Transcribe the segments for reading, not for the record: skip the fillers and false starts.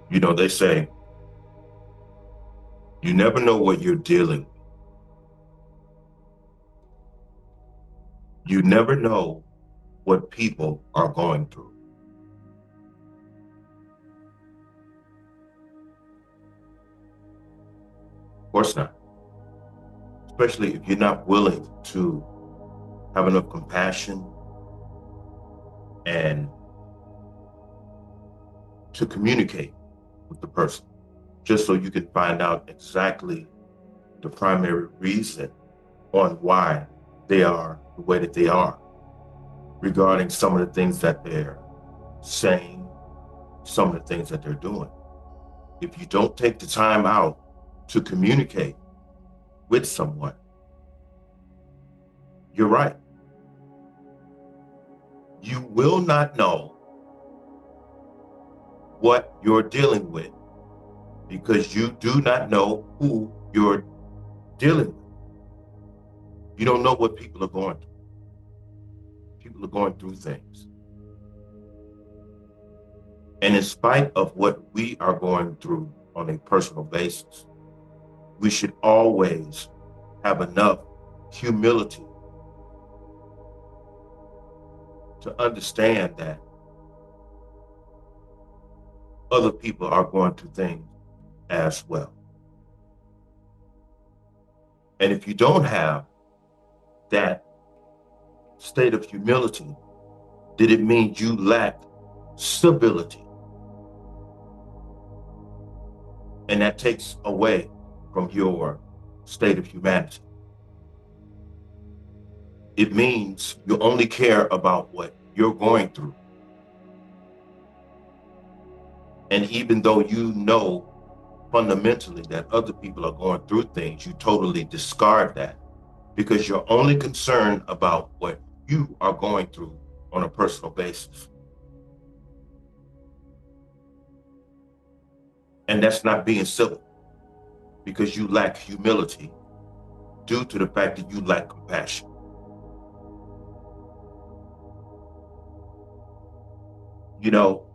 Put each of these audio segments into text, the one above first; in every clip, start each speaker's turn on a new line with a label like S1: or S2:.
S1: You know, they say you never know what you're dealing with. You never know what people are going through. Of course not. Especially if you're not willing to have enough compassion and to communicate with the person, just so you can find out exactly the primary reason on why they are the way that they are regarding some of the things that they're saying, some of the things that they're doing. If you don't take the time out to communicate with someone, you're right. You will not know what you're dealing with because you do not know who you're dealing with. You don't know what people are going through. People are going through things. And in spite of what we are going through on a personal basis, we should always have enough humility to understand that other people are going through things as well. And if you don't have that state of humility, then it means you lack stability. And that takes away from your state of humanity. It means you only care about what you're going through. And even though you know fundamentally that other people are going through things, you totally discard that because you're only concerned about what you are going through on a personal basis. And that's not being civil because you lack humility due to the fact that you lack compassion. You know,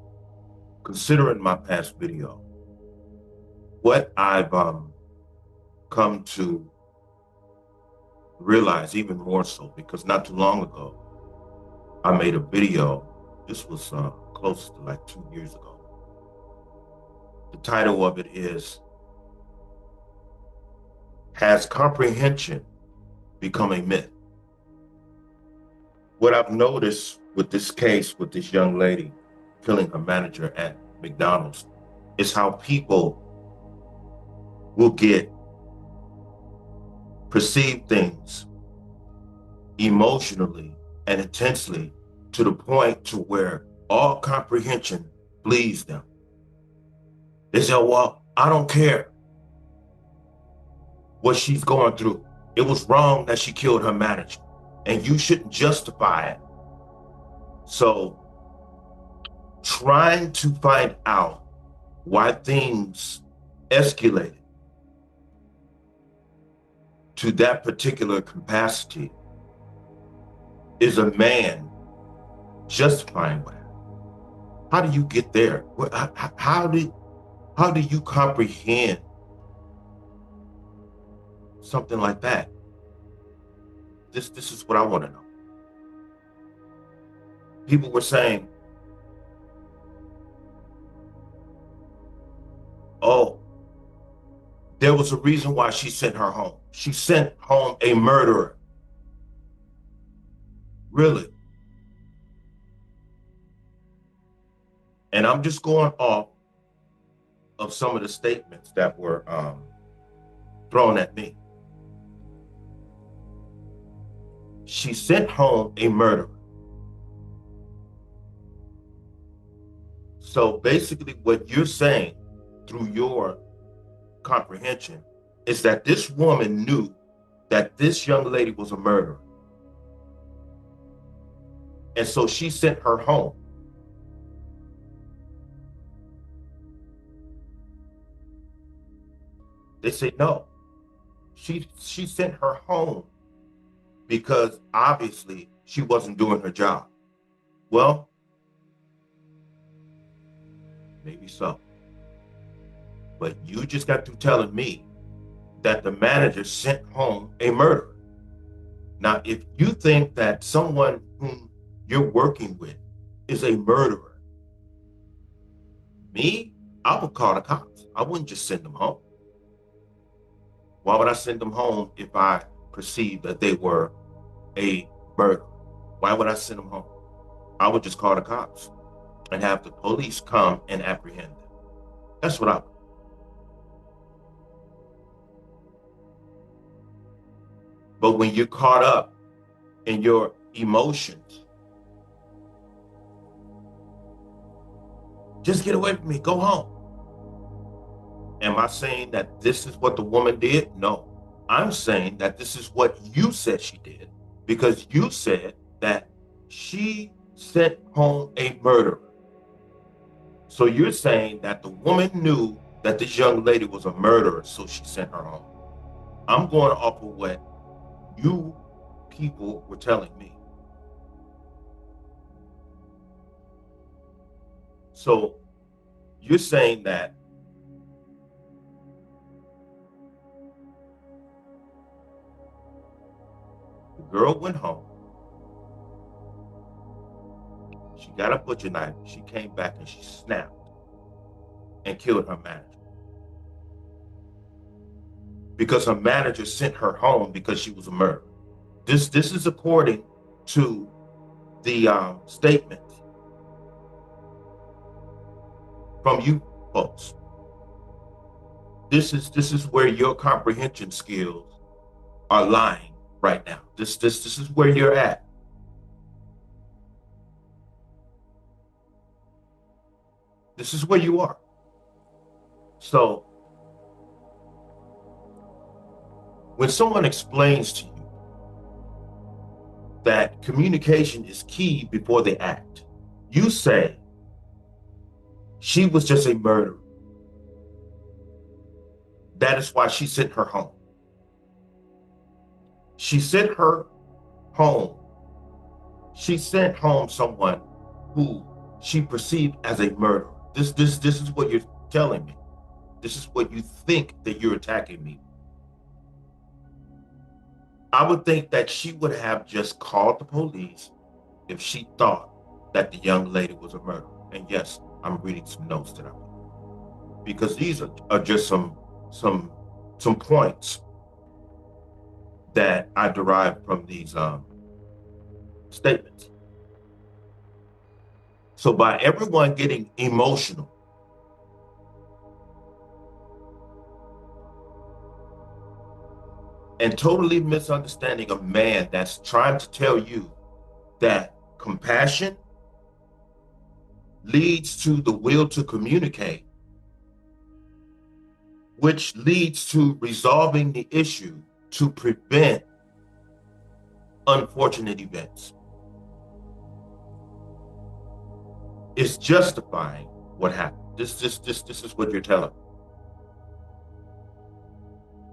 S1: considering my past video, what I've come to realize even more so, because not too long ago, I made a video. This was close to like 2 years ago. The title of it is, Has Comprehension Become a Myth? What I've noticed with this case, with this young lady killing her manager at McDonald's, is how people will get perceive things emotionally and intensely to the point to where all comprehension flees them. They say, well, I don't care what she's going through. It was wrong that she killed her manager, and you shouldn't justify it. So trying to find out why things escalated to that particular capacity is a man justifying that. How do you get there? How do you comprehend something like that? This is what I want to know. People were saying, oh, there was a reason why she sent her home. She sent home a murderer. Really? And I'm just going off of some of the statements that were thrown at me. She sent home a murderer. So basically, what you're saying through your comprehension is that this woman knew that this young lady was a murderer. And so she sent her home. They say no. She sent her home because obviously she wasn't doing her job. Well, maybe so. But you just got through telling me that the manager sent home a murderer. Now, if you think that someone whom you're working with is a murderer, me, I would call the cops. I wouldn't just send them home. Why would I send them home if I perceived that they were a murderer? Why would I send them home? I would just call the cops and have the police come and apprehend them. That's what I would. But when you're caught up in your emotions, just get away from me, go home. Am I saying that this is what the woman did? No. I'm saying that this is what you said she did, because you said that she sent home a murderer. So you're saying that the woman knew that this young lady was a murderer, so she sent her home. I'm going off of what you people were telling me. So you're saying that the girl went home, she got a butcher knife, she came back and she snapped and killed her manager. Because her manager sent her home because she was a murderer. This is according to the statement from you folks. This is where your comprehension skills are lying right now. This is where you're at. This is where you are. So when someone explains to you that communication is key before they act, you say she was just a murderer. That is why she sent her home. She sent her home. She sent home someone who she perceived as a murderer. This is what you're telling me. This is what you think that you're attacking me. I would think that she would have just called the police if she thought that the young lady was a murderer. And yes, I'm reading some notes that I'm reading, because these are just some points that I derived from these statements. So by everyone getting emotional, and totally misunderstanding a man that's trying to tell you that compassion leads to the will to communicate, which leads to resolving the issue to prevent unfortunate events. It's justifying what happened. This is what you're telling me.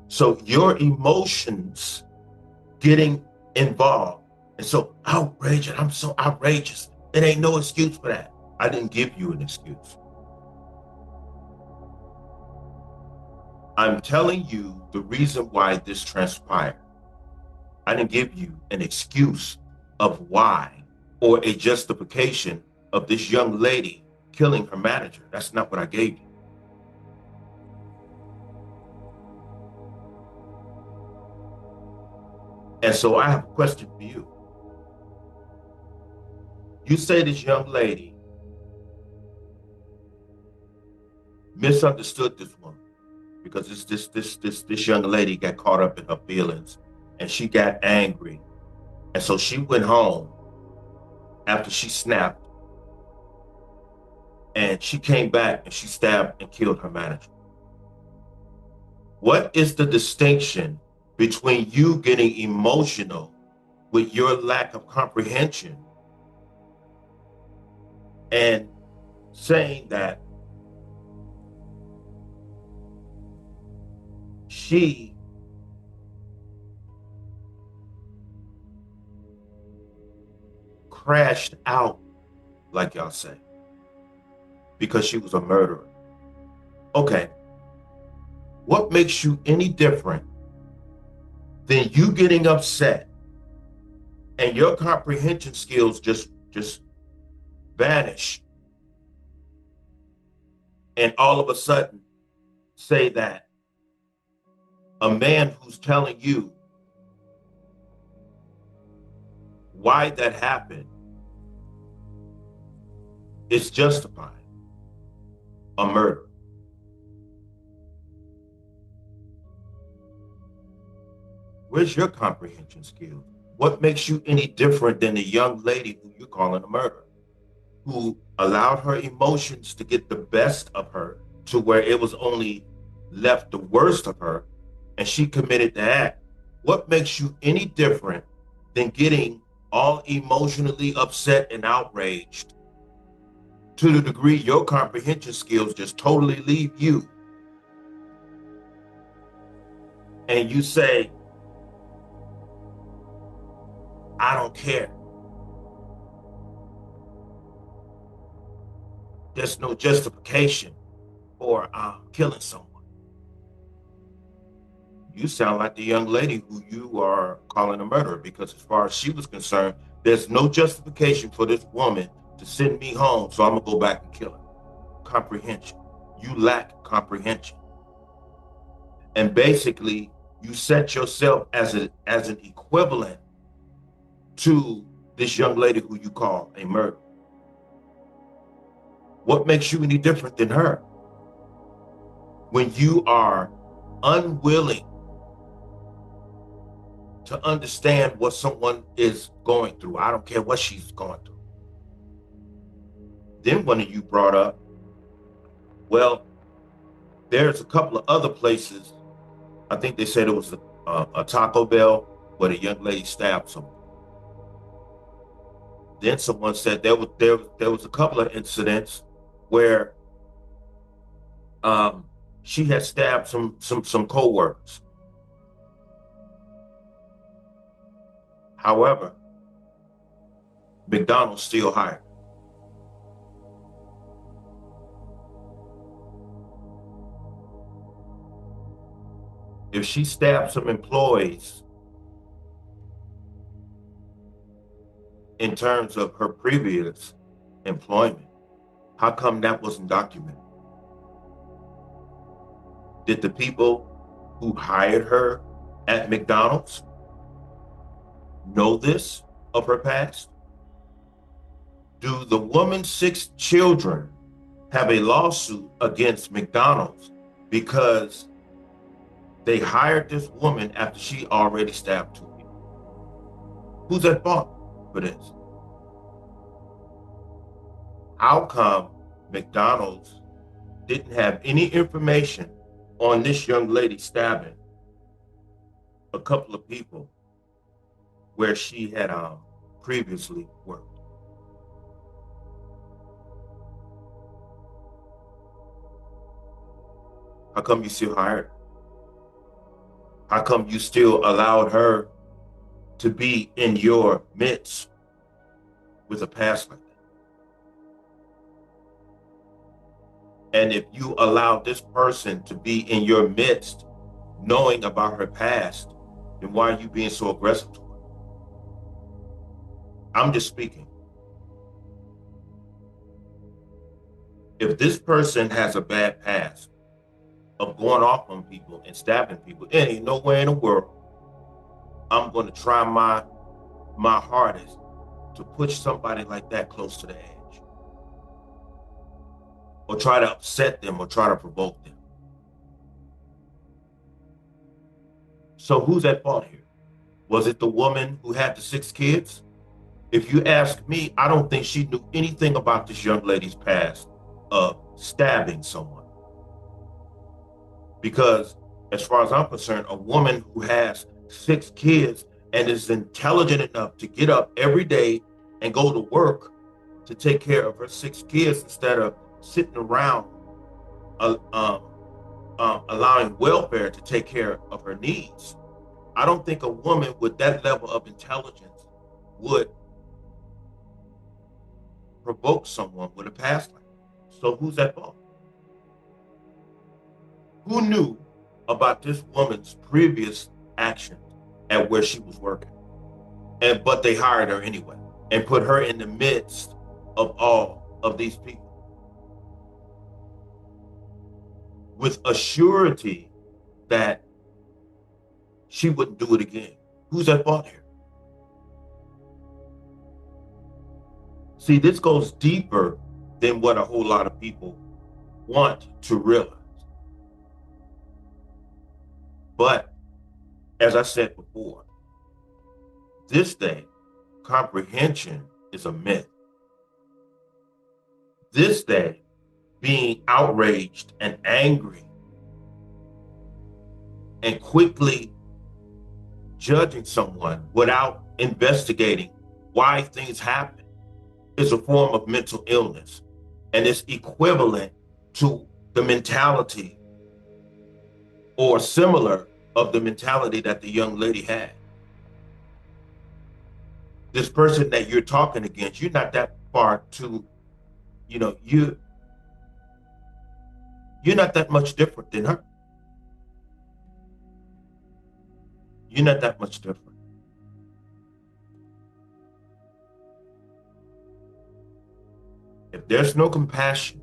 S1: So your emotions getting involved, and so outrageous. I'm so outrageous. It ain't no excuse for that. I didn't give you an excuse. I'm telling you the reason why this transpired. I didn't give you an excuse of why or a justification of this young lady killing her manager. That's not what I gave you. And so I have a question for you. You say this young lady misunderstood this woman because this young lady got caught up in her feelings and she got angry. And so she went home after she snapped, and she came back and she stabbed and killed her manager. What is the distinction between you getting emotional with your lack of comprehension and saying that she crashed out, like y'all say, because she was a murderer? Okay, What makes you any different than you getting upset and your comprehension skills just vanish, and all of a sudden say that a man who's telling you why that happened is justified a murder? Where's your comprehension skills? What makes you any different than the young lady who you're calling a murderer, who allowed her emotions to get the best of her to where it was only left the worst of her and she committed the act? What makes you any different than getting all emotionally upset and outraged to the degree your comprehension skills just totally leave you? And you say, I don't care. There's no justification for killing someone. You sound like the young lady who you are calling a murderer, because as far as she was concerned, there's no justification for this woman to send me home, so I'm gonna go back and kill her. Comprehension. You lack comprehension. And basically, you set yourself as an equivalent to this young lady who you call a murderer. What makes you any different than her when you are unwilling to understand what someone is going through? I don't care what she's going through. Then one of you brought up, well, there's a couple of other places. I think they said it was a Taco Bell where the young lady stabbed someone. Then someone said there was a couple of incidents where she had stabbed some co-workers. However, McDonald's still hired. If she stabbed some employees in terms of her previous employment, how come that wasn't documented? Did the people who hired her at McDonald's know this of her past? Do the woman's 6 children have a lawsuit against McDonald's because they hired this woman after she already stabbed 2 people? Who's at fault for this? How come McDonald's didn't have any information on this young lady stabbing a couple of people where she had previously worked? How come you still hired her? How come you still allowed her to be in your midst with a past like that? And if you allow this person to be in your midst knowing about her past, then why are you being so aggressive to her? I'm just speaking. If this person has a bad past of going off on people and stabbing people, it ain't nowhere in the world I'm going to try my hardest to push somebody like that close to the edge, or try to upset them, or try to provoke them. So who's at fault here? Was it the woman who had the 6 kids? If you ask me, I don't think she knew anything about this young lady's past of stabbing someone. Because as far as I'm concerned, a woman who has 6 kids and is intelligent enough to get up every day and go to work to take care of her 6 kids instead of sitting around allowing welfare to take care of her needs. I don't think a woman with that level of intelligence would provoke someone with a past like that. So who's at fault? Who knew about this woman's previous actions at where she was working. But they hired her anyway and put her in the midst of all of these people with a surety that she wouldn't do it again. Who's at fault here? See, this goes deeper than what a whole lot of people want to realize. But as I said before, this day, comprehension is a myth. This day, being outraged and angry and quickly judging someone without investigating why things happen is a form of mental illness, and it's equivalent to the mentality or similar of the mentality that the young lady had. This person that you're talking against, you're not that far to, you're not that much different than her. You're not that much different. If there's no compassion,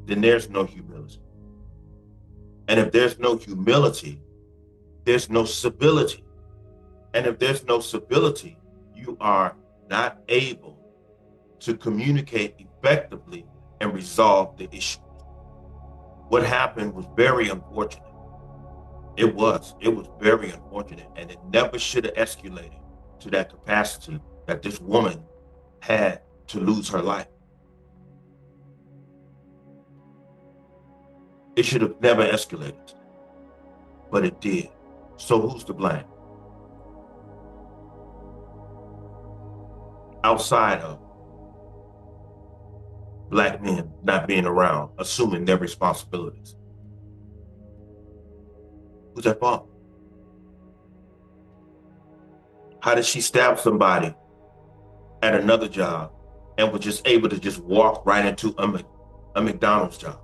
S1: then there's no humility. And if there's no humility, there's no civility. And if there's no civility, you are not able to communicate effectively and resolve the issue. What happened was very unfortunate. It was very unfortunate, and it never should have escalated to that capacity that this woman had to lose her life. It should have never escalated, but it did. So who's to blame? Outside of Black men not being around, assuming their responsibilities. Who's at fault? How did she stab somebody at another job and was just able to just walk right into a McDonald's job?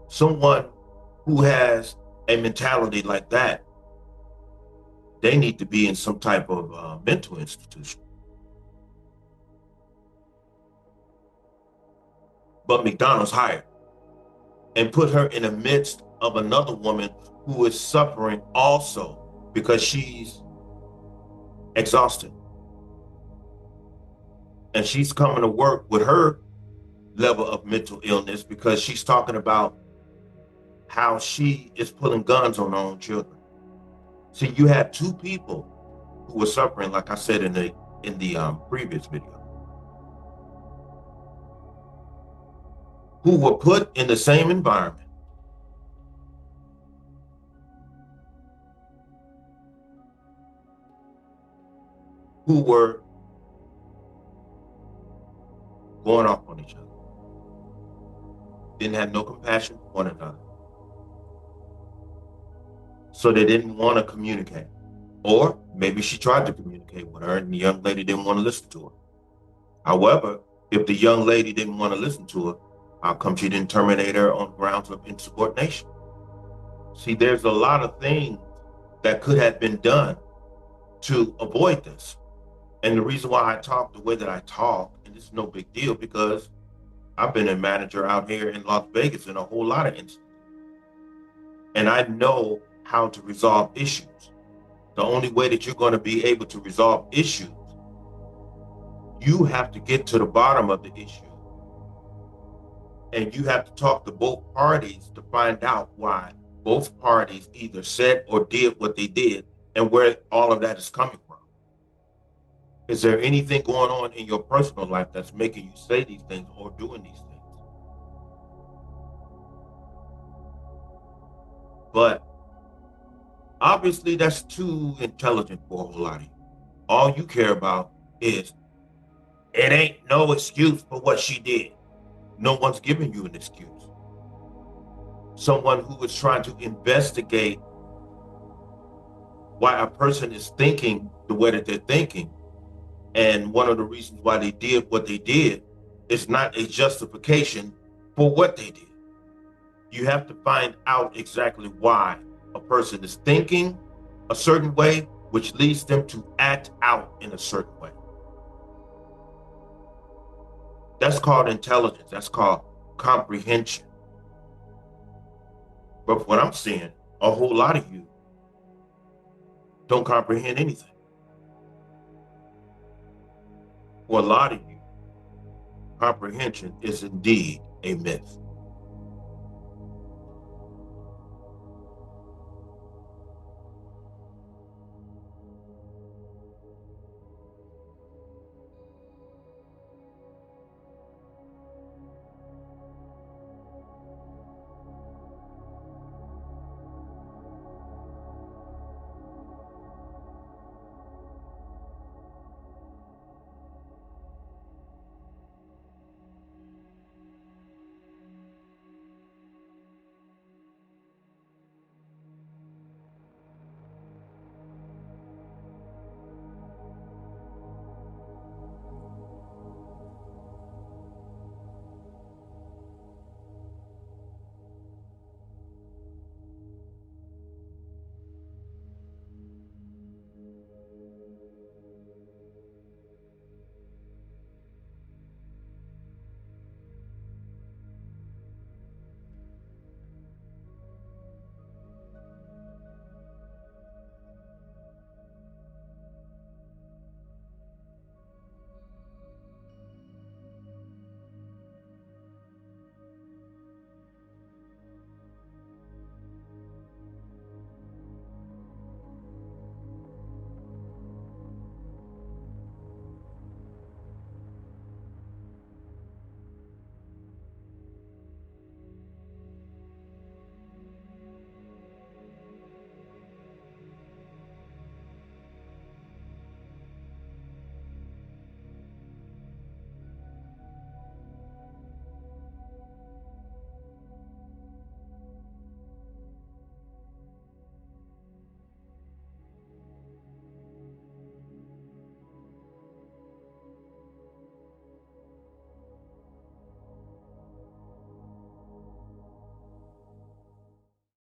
S1: Someone who has a mentality like that, they need to be in some type of mental institution. But McDonald's hired and put her in the midst of another woman who is suffering also because she's exhausted. And she's coming to work with her level of mental illness because she's talking about how she is pulling guns on her own children. See, you had two people who were suffering, like I said in the previous video, who were put in the same environment, who were going off on each other, didn't have no compassion for one another. So they didn't want to communicate. Or maybe she tried to communicate with her and the young lady didn't want to listen to her. However, if the young lady didn't want to listen to her, how come she didn't terminate her on grounds of insubordination? See, there's a lot of things that could have been done to avoid this. And the reason why I talk the way that I talk, and it's no big deal because I've been a manager out here in Las Vegas in a whole lot of instances. And I know how to resolve issues. The only way that you're going to be able to resolve issues, you have to get to the bottom of the issue. And you have to talk to both parties to find out why both parties either said or did what they did and where all of that is coming from. Is there anything going on in your personal life that's making you say these things or doing these things? But obviously that's too intelligent for a whole lot of you. All you care about is it ain't no excuse for what she did. No one's giving you an excuse. Someone who is trying to investigate why a person is thinking the way that they're thinking, and one of the reasons why they did what they did is not a justification for what they did. You have to find out exactly why a person is thinking a certain way, which leads them to act out in a certain way. That's called intelligence. That's called comprehension. But what I'm seeing, a whole lot of you don't comprehend anything. For a lot of you, comprehension is indeed a myth.